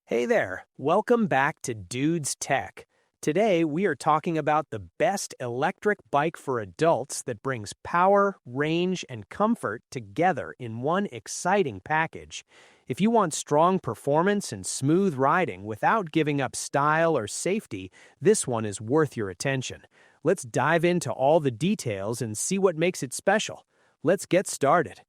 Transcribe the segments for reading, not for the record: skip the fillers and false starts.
Hey there, welcome back to Dude's Tech. Today we are talking about the best electric bike for adults that brings power, range, and comfort together in one exciting package. If you want strong performance and smooth riding without giving up style or safety, this one is worth your attention. Let's dive into all the details and see what makes it special. Let's get started.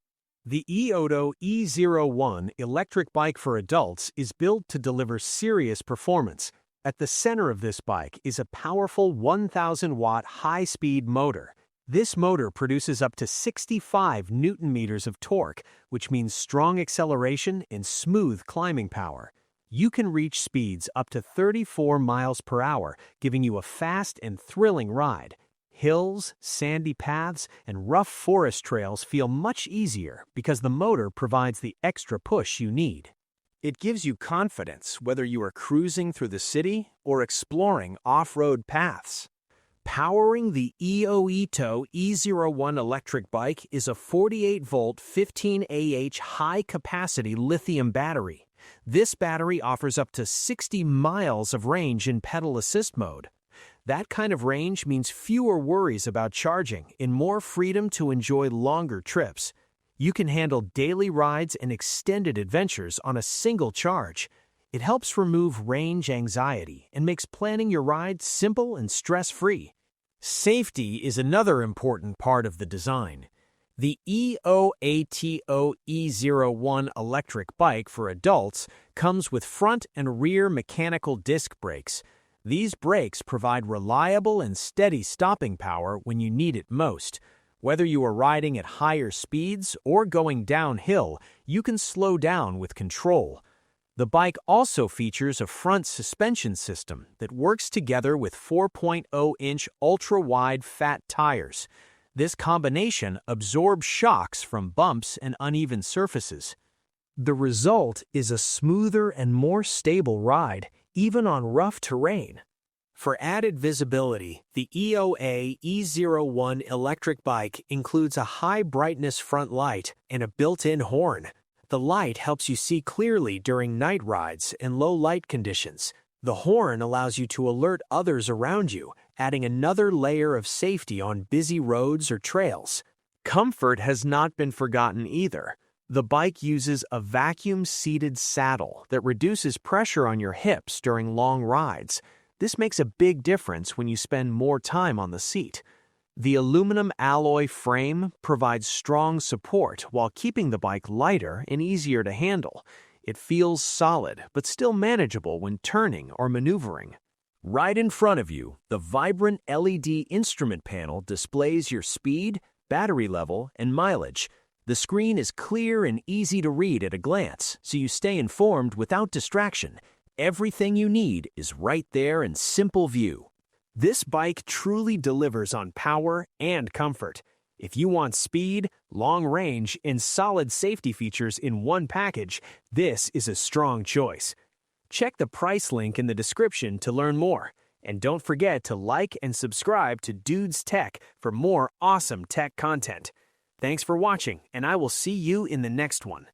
The eOdo E01 electric bike for adults is built to deliver serious performance. At the center of this bike is a powerful 1,000-watt high-speed motor. This motor produces up to 65 newton-meters of torque, which means strong acceleration and smooth climbing power. You can reach speeds up to 34 miles per hour, giving you a fast and thrilling ride. Hills, sandy paths, and rough forest trails feel much easier because the motor provides the extra push you need. It gives you confidence whether you are cruising through the city or exploring off-road paths. Powering the eOito E01 electric bike is a 48-volt 15Ah high-capacity lithium battery. This battery offers up to 60 miles of range in pedal assist mode. That kind of range means fewer worries about charging and more freedom to enjoy longer trips. You can handle daily rides and extended adventures on a single charge. It helps remove range anxiety and makes planning your ride simple and stress-free. Safety is another important part of the design. The eOato E01 electric bike for adults comes with front and rear mechanical disc brakes. These brakes provide reliable and steady stopping power when you need it most. Whether you are riding at higher speeds or going downhill, you can slow down with control. The bike also features a front suspension system that works together with 4.0-inch ultra-wide fat tires. This combination absorbs shocks from bumps and uneven surfaces. The result is a smoother and more stable ride, even on rough terrain. For added visibility, the eOa E01 electric bike includes a high-brightness front light and a built-in horn. The light helps you see clearly during night rides and low light conditions. The horn allows you to alert others around you, adding another layer of safety on busy roads or trails. Comfort has not been forgotten either. The bike uses a vacuum-seated saddle that reduces pressure on your hips during long rides. This makes a big difference when you spend more time on the seat. The aluminum alloy frame provides strong support while keeping the bike lighter and easier to handle. It feels solid but still manageable when turning or maneuvering. Right in front of you, the vibrant LED instrument panel displays your speed, battery level, and mileage. The screen is clear and easy to read at a glance, so you stay informed without distraction. Everything you need is right there in simple view. This bike truly delivers on power and comfort. If you want speed, long range, and solid safety features in one package, this is a strong choice. Check the price link in the description to learn more. And don't forget to like and subscribe to Dude's Tech for more awesome tech content. Thanks for watching, and I will see you in the next one.